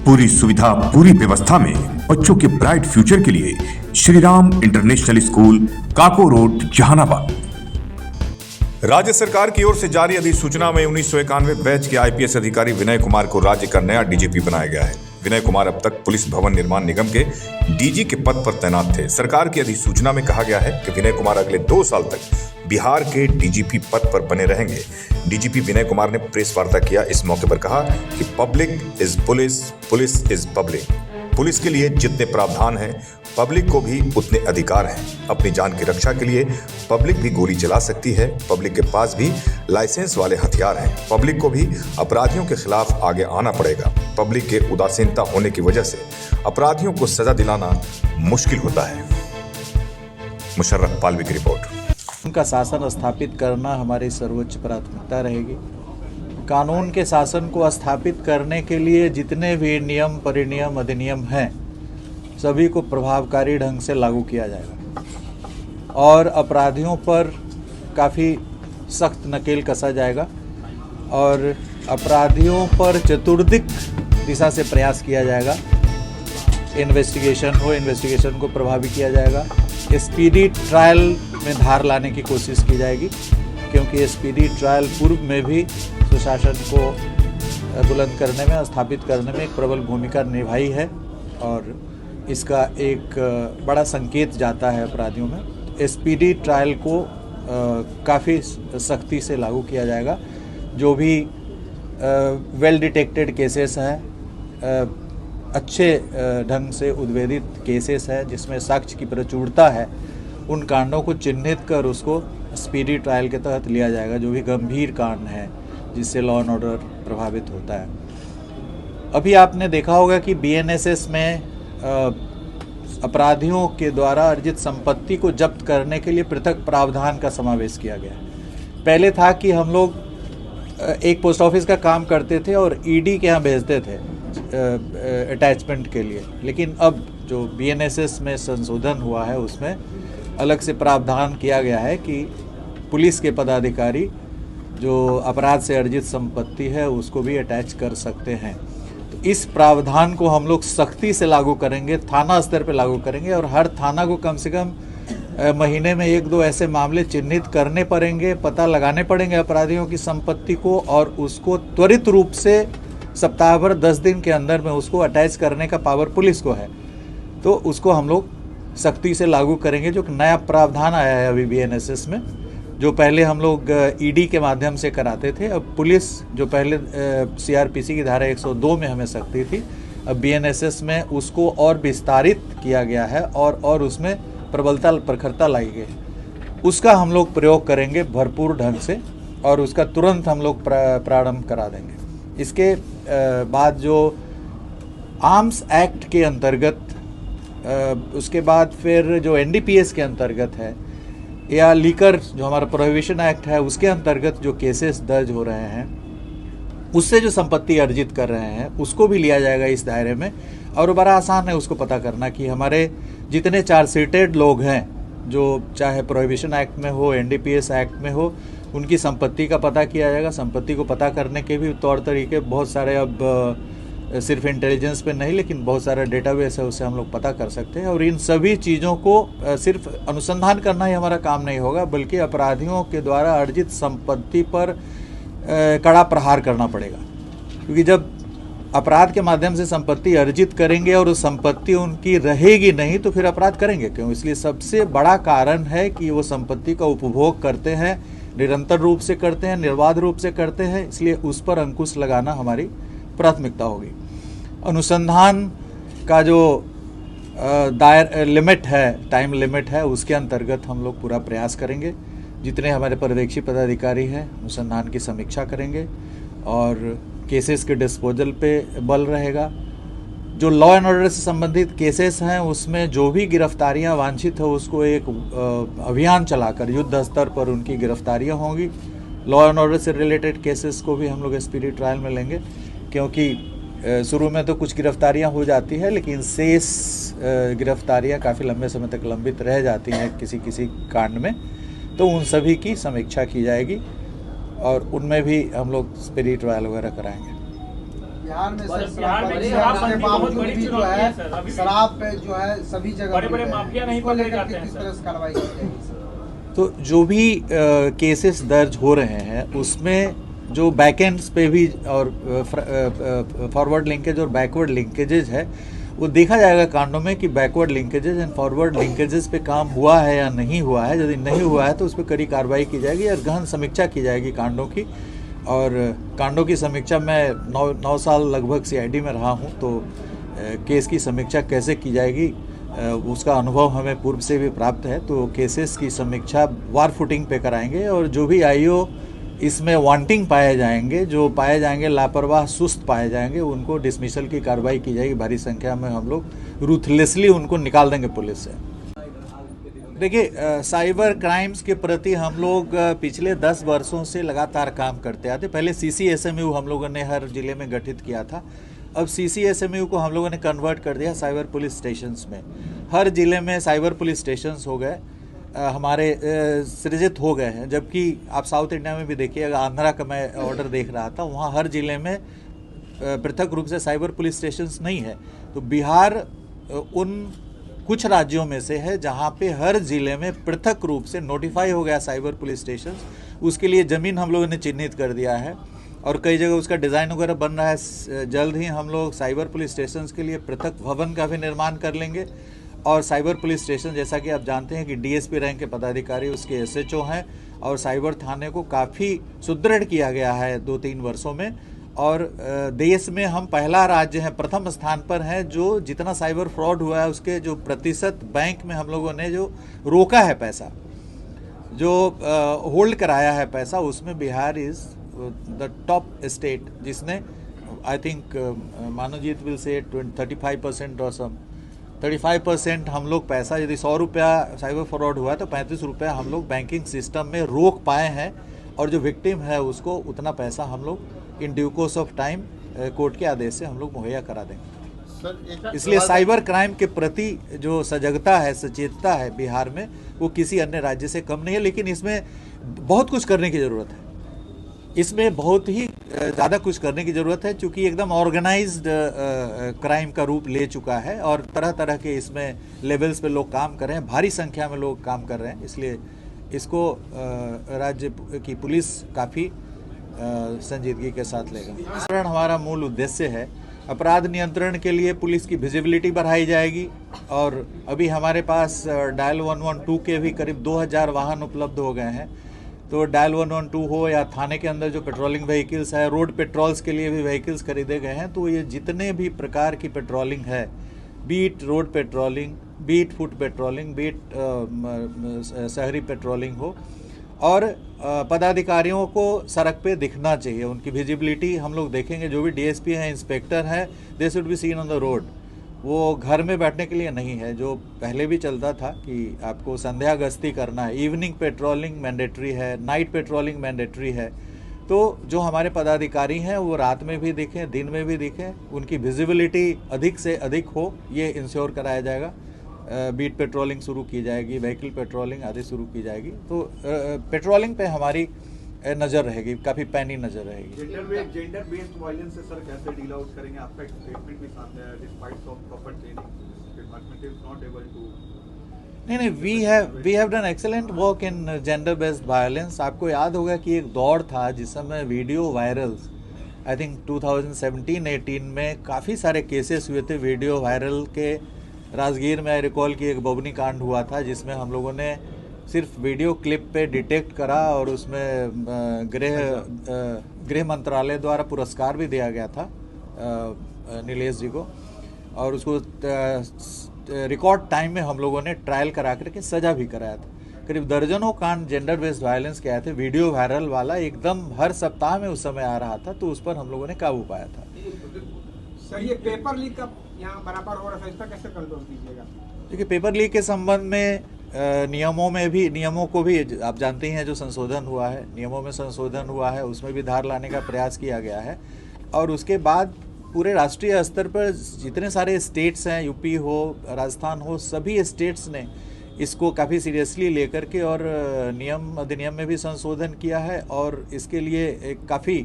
पूरी सुविधा, पूरी व्यवस्था में बच्चों के ब्राइट फ्यूचर के लिए श्री राम इंटरनेशनल स्कूल, काको रोड, जहानाबाद। राज्य सरकार की ओर से जारी अधिसूचना में 1991 बैच के आईपीएस अधिकारी विनय कुमार को राज्य का नया डीजीपी बनाया गया है। विनय कुमार अब तक पुलिस भवन निर्माण निगम के डीजी के पद पर तैनात थे। सरकार की अधिसूचना में कहा गया है कि विनय कुमार अगले 2 साल तक बिहार के डीजीपी पद पर बने रहेंगे। डीजीपी विनय कुमार ने प्रेस वार्ता किया। इस मौके पर कहा कि public is police, police is public. Police के लिए जितने प्रावधान हैं, पब्लिक को भी उतने अधिकार हैं। अपनी जान की रक्षा के लिए पब्लिक भी गोली चला सकती है। पब्लिक के पास भी लाइसेंस वाले हथियार हैं। पब्लिक को भी अपराधियों के खिलाफ आगे आना पड़ेगा। पब्लिक के उदासीनता होने की वजह से अपराधियों को सजा दिलाना मुश्किल होता है। मुशर्रफ पालवी की रिपोर्ट। उनका शासन स्थापित करना हमारी सर्वोच्च प्राथमिकता रहेगी। कानून के शासन को स्थापित करने के लिए जितने भी नियम, परिनियम, अधिनियम हैं, सभी को प्रभावकारी ढंग से लागू किया जाएगा और अपराधियों पर काफ़ी सख्त नकेल कसा जाएगा और अपराधियों पर चतुर्दिक दिशा से प्रयास किया जाएगा। इन्वेस्टिगेशन को प्रभावी किया जाएगा। स्पीडी ट्रायल में धार लाने की कोशिश की जाएगी, क्योंकि स्पीडी ट्रायल पूर्व में भी सुशासन को बुलंद करने में, स्थापित करने में एक प्रबल भूमिका निभाई है और इसका एक बड़ा संकेत जाता है अपराधियों में। स्पीडी ट्रायल को काफ़ी सख्ती से लागू किया जाएगा। जो भी वेल डिटेक्टेड केसेस हैं, अच्छे ढंग से उद्वेदित केसेस हैं जिसमें साक्ष्य की प्रचुरता है, उन कांडों को चिन्हित कर उसको स्पीडी ट्रायल के तहत लिया जाएगा। जो भी गंभीर कांड हैं जिससे लॉ एंड ऑर्डर प्रभावित होता है। अभी आपने देखा होगा कि बीएनएसएस में अपराधियों के द्वारा अर्जित संपत्ति को जब्त करने के लिए पृथक प्रावधान का समावेश किया गया है। पहले था कि हम लोग एक पोस्ट ऑफिस का काम करते थे और ईडी के यहाँ भेजते थे अटैचमेंट के लिए, लेकिन अब जो बीएनएसएस में संशोधन हुआ है उसमें अलग से प्रावधान किया गया है कि पुलिस के पदाधिकारी जो अपराध से अर्जित संपत्ति है उसको भी अटैच कर सकते हैं। तो इस प्रावधान को हम लोग सख्ती से लागू करेंगे, थाना स्तर पर लागू करेंगे और हर थाना को कम से कम महीने में 1-2 ऐसे मामले चिन्हित करने पड़ेंगे, पता लगाने पड़ेंगे अपराधियों की संपत्ति को और उसको त्वरित रूप से सप्ताह भर 10 दिन के अंदर में उसको अटैच करने का पावर पुलिस को है। तो उसको हम लोग सख्ती से लागू करेंगे। जो नया प्रावधान आया है अभी बीएनएसएस में, जो पहले हम लोग ईडी के माध्यम से कराते थे, अब पुलिस जो पहले सीआरपीसी की धारा 102 में हमें सख्ती थी, अब बीएनएसएस में उसको और विस्तारित किया गया है और उसमें प्रबलता, प्रखरता लाई गई है। उसका हम लोग प्रयोग करेंगे भरपूर ढंग से और उसका तुरंत हम लोग प्रारंभ करा देंगे। इसके बाद जो आर्म्स एक्ट के अंतर्गत, उसके बाद फिर जो एनडीपीएस के अंतर्गत है या लीकर जो हमारा प्रोहिबिशन एक्ट है उसके अंतर्गत जो केसेस दर्ज हो रहे हैं, उससे जो संपत्ति अर्जित कर रहे हैं उसको भी लिया जाएगा इस दायरे में। और बड़ा आसान है उसको पता करना कि हमारे जितने चार्जशीटेड लोग हैं, जो चाहे प्रोहिबिशन एक्ट में हो, एनडीपीएस एक्ट में हो, उनकी संपत्ति का पता किया जाएगा। संपत्ति को पता करने के भी तौर तरीके बहुत सारे, अब सिर्फ इंटेलिजेंस पे नहीं लेकिन बहुत सारा डेटाबेस है, उससे हम लोग पता कर सकते हैं। और इन सभी चीज़ों को सिर्फ अनुसंधान करना ही हमारा काम नहीं होगा, बल्कि अपराधियों के द्वारा अर्जित संपत्ति पर कड़ा प्रहार करना पड़ेगा। क्योंकि जब अपराध के माध्यम से संपत्ति अर्जित करेंगे और उस संपत्ति उनकी रहेगी नहीं तो फिर अपराध करेंगे क्यों? इसलिए सबसे बड़ा कारण है कि वो संपत्ति का उपभोग करते हैं, निरंतर रूप से करते हैं, निर्बाध रूप से करते हैं। इसलिए उस पर अंकुश लगाना हमारी प्राथमिकता होगी। अनुसंधान का जो लिमिट है, टाइम लिमिट है, उसके अंतर्गत हम लोग पूरा प्रयास करेंगे। जितने हमारे पर्यवेक्षी पदाधिकारी हैं अनुसंधान की समीक्षा करेंगे और केसेस के डिस्पोजल पे बल रहेगा। जो लॉ एंड ऑर्डर से संबंधित केसेस हैं उसमें जो भी गिरफ्तारियां वांछित हो उसको एक अभियान चलाकर युद्ध स्तर पर उनकी गिरफ्तारियां होंगी। लॉ एंड ऑर्डर से रिलेटेड केसेस को भी हम लोग स्पीडी ट्रायल में लेंगे, क्योंकि शुरू में तो कुछ गिरफ्तारियां हो जाती है लेकिन शेष गिरफ्तारियां काफ़ी लंबे समय तक लंबित रह जाती हैं किसी किसी कांड में। तो उन सभी की समीक्षा की जाएगी और उनमें भी हम लोग स्पीडी ट्रायल वगैरह कराएंगे। बिहार में सर शराबबंदी के बहुत बावजूद बड़ी भी जो चुनौती है सर, अभी भी शराब पे जो है सभी जगह बड़े-बड़े मिल रहा है। माफिया नहीं इसको पकड़े लेकर जाते के हैं किस सर। तरह से कार्रवाई की जाएगी सर? तो जो भी केसेस दर्ज हो रहे हैं उसमें जो बैकएंड्स पे भी और फॉरवर्ड लिंकेज और बैकवर्ड लिंकेजेस है वो देखा जाएगा कांडों में कि backward linkages and forward linkages पे काम हुआ है या नहीं हुआ है। यदि नहीं हुआ है तो उस पर कड़ी कार्रवाई की जाएगी और गहन समीक्षा की जाएगी कांडों की। और कांडों की समीक्षा मैं 9 साल लगभग सीआईडी में रहा हूँ, तो केस की समीक्षा कैसे की जाएगी उसका अनुभव हमें पूर्व से भी प्राप्त है। तो केसेस की समीक्षा वार फुटिंग पे कराएंगे और जो भी आईओ इसमें वांटिंग पाए जाएंगे, जो पाए जाएंगे लापरवाह सुस्त पाए जाएंगे, उनको डिसमिसल की कार्रवाई की जाएगी। भारी संख्या में हम लोग रूथलेसली उनको निकाल देंगे पुलिस से। देखिए, साइबर क्राइम्स के प्रति हम लोग पिछले 10 वर्षों से लगातार काम करते आते। पहले CCSMU हम लोगों ने हर जिले में गठित किया था। अब CCSMU को हम लोगों ने कन्वर्ट कर दिया साइबर पुलिस स्टेशंस में। हर जिले में साइबर पुलिस स्टेशंस हो गए, हमारे सृजित हो गए हैं। जबकि आप साउथ इंडिया में भी देखिएगा, आंध्रा का मैं ऑर्डर देख रहा था, वहाँ हर जिले में पृथक रूप से साइबर पुलिस स्टेशंस नहीं है। तो बिहार उन कुछ राज्यों में से है जहाँ पे हर जिले में पृथक रूप से नोटिफाई हो गया साइबर पुलिस स्टेशंस। उसके लिए ज़मीन हम लोगों ने चिन्हित कर दिया है और कई जगह उसका डिज़ाइन वगैरह बन रहा है। जल्द ही हम लोग साइबर पुलिस स्टेशंस के लिए पृथक भवन का भी निर्माण कर लेंगे। और साइबर पुलिस स्टेशन, जैसा कि आप जानते हैं कि DSP रैंक के पदाधिकारी उसके SHO हैं और साइबर थाने को काफ़ी सुदृढ़ किया गया है 2-3 वर्षों में। और देश में हम पहला राज्य है, प्रथम स्थान पर है, जो जितना साइबर फ्रॉड हुआ है उसके जो प्रतिशत बैंक में हम लोगों ने जो रोका है पैसा, जो होल्ड कराया है पैसा, उसमें Bihar is the top state, जिसने I think Manavjit will say 35% और सम 35% हम लोग पैसा, यदि 100 रुपया साइबर फ्रॉड हुआ है तो 35 रुपया हम लोग बैंकिंग सिस्टम में रोक पाए हैं। और जो विक्टिम है उसको उतना पैसा हम लोग in due course of time court के आदेश से हम लोग मुहैया करा देंगे। इसलिए साइबर क्राइम के प्रति जो सजगता है, सचेतता है बिहार में, वो किसी अन्य राज्य से कम नहीं है। लेकिन इसमें बहुत कुछ करने की ज़रूरत है, इसमें बहुत ही ज़्यादा कुछ करने की ज़रूरत है, क्योंकि एकदम ऑर्गेनाइज्ड क्राइम का रूप ले चुका है और तरह तरह के इसमें लेवल्स पे लोग काम कर रहे हैं, भारी संख्या में लोग काम कर रहे हैं। इसलिए इसको राज्य की पुलिस काफ़ी संजीदगी के साथ लेगा। हमारा मूल उद्देश्य है अपराध नियंत्रण के लिए पुलिस की विजिबिलिटी बढ़ाई जाएगी। और अभी हमारे पास डायल 112 के भी करीब 2000 वाहन उपलब्ध हो गए हैं। तो डायल 112 हो या थाने के अंदर जो पेट्रोलिंग व्हीकल्स है, रोड पेट्रोल्स के लिए भी व्हीकल्स खरीदे गए हैं। तो ये जितने भी प्रकार की पेट्रोलिंग है, beat road patrolling, beat foot patrolling, beat शहरी पेट्रोलिंग हो, और पदाधिकारियों को सड़क पे दिखना चाहिए, उनकी विजिबिलिटी हम लोग देखेंगे। जो भी DSP हैं, इंस्पेक्टर हैं, they should be seen on the road. वो घर में बैठने के लिए नहीं है, जो पहले भी चलता था कि आपको संध्या गश्ती करना है। इवनिंग पेट्रोलिंग मैंडेटरी है, नाइट पेट्रोलिंग मैंडेटरी है। तो जो हमारे पदाधिकारी हैं वो रात में भी दिखें, दिन में भी दिखें, उनकी विजिबिलिटी अधिक से अधिक हो, ये इंश्योर कराया जाएगा। बीट पेट्रोलिंग शुरू की जाएगी, व्हीकल पेट्रोलिंग आदि शुरू की जाएगी। तो पेट्रोलिंग पे हमारी नज़र रहेगी, काफ़ी पैनी नज़र रहेगी। जेंडर बेस्ड वायलेंस से सर कैसे डील आउट करेंगे? आपका एक स्टेटमेंट भी सामने आया, despite of proper training department is not able to. नहीं, we have done excellent work in gender based violence. आपको याद होगा कि एक दौर था जिस समय वीडियो वायरल्स, आई थिंक 2017-18 में काफ़ी सारे केसेस हुए थे वीडियो वायरल के। राजगीर में आई रिकॉल की एक बबनी कांड हुआ था, जिसमें हम लोगों ने सिर्फ वीडियो क्लिप पे डिटेक्ट करा और उसमें गृह मंत्रालय द्वारा पुरस्कार भी दिया गया था नीलेश जी को। और उसको रिकॉर्ड टाइम में हम लोगों ने ट्रायल करा करके सजा भी कराया था। करीब दर्जनों कांड जेंडर बेस्ड वायलेंस के आए थे। वीडियो वायरल वाला एकदम हर सप्ताह में उस समय आ रहा था, तो उस पर हम लोगों ने काबू पाया था। सर, ये पेपर लीक का यहाँ बराबर हो रहा था, इस पर कैसे कंट्रोल कीजिएगा? देखिए, पेपर लीक के संबंध में नियमों को भी आप जानते हैं, जो संशोधन हुआ है, नियमों में संशोधन हुआ है, उसमें भी धार लाने का प्रयास किया गया है। और उसके बाद पूरे राष्ट्रीय स्तर पर जितने सारे स्टेट्स हैं, यूपी हो, राजस्थान हो, सभी स्टेट्स ने इसको काफ़ी सीरियसली लेकर के और अधिनियम में भी संशोधन किया है। और इसके लिए एक काफ़ी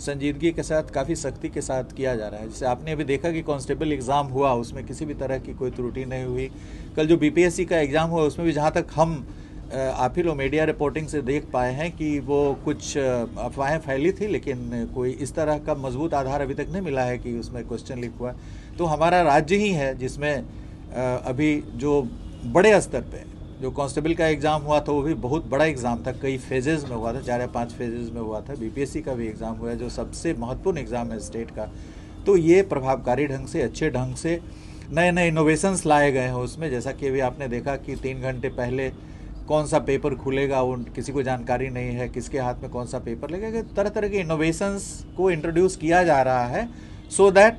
संजीदगी के साथ, काफ़ी सख्ती के साथ किया जा रहा है। जैसे आपने अभी देखा कि कांस्टेबल एग्ज़ाम हुआ, उसमें किसी भी तरह की कोई त्रुटि नहीं हुई। कल जो बीपीएससी का एग्ज़ाम हुआ उसमें भी जहाँ तक हम आप ही लोग मीडिया रिपोर्टिंग से देख पाए हैं कि वो कुछ अफवाहें फैली थी, लेकिन कोई इस तरह का मजबूत आधार अभी तक नहीं मिला है कि उसमें क्वेश्चन लीक हुआ। तो हमारा राज्य ही है जिसमें अभी जो बड़े स्तर पे जो कांस्टेबल का एग्ज़ाम हुआ था वो भी बहुत बड़ा एग्ज़ाम था, कई फेजेज़ में हुआ था, 4 या 5 फेजेज़ में हुआ था। बीपीएससी का भी एग्ज़ाम हुआ है जो सबसे महत्वपूर्ण एग्ज़ाम है स्टेट का। तो ये प्रभावकारी ढंग से, अच्छे ढंग से नए नए इनोवेशंस लाए गए हैं उसमें। जैसा कि अभी आपने देखा कि 3 घंटे पहले कौन सा पेपर खुलेगा वो किसी को जानकारी नहीं है, किसके हाथ में कौन सा पेपर लगेगा। तरह तरह के इनोवेशंस को इंट्रोड्यूस किया जा रहा है सो दैट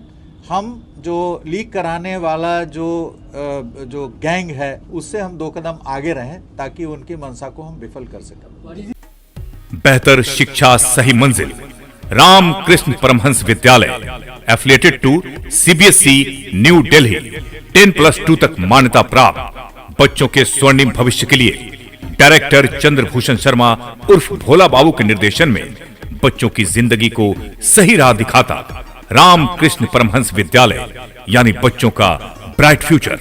हम जो लीक कराने वाला जो गैंग है उससे हम 2 कदम आगे रहें ताकि उनकी मंशा को हम विफल कर सकें। बेहतर शिक्षा सही मंजिल, Ramakrishna Paramhans Vidyalaya affiliated to CBSE New Delhi, 10+2 तक मान्यता प्राप्त। बच्चों के स्वर्णिम भविष्य के लिए डायरेक्टर चंद्रभूषण शर्मा उर्फ भोला बाबू के निर्देशन में बच्चों की जिंदगी को सही राह दिखाता रामकृष्ण परमहंस विद्यालय, यानी बच्चों का ब्राइट फ्यूचर।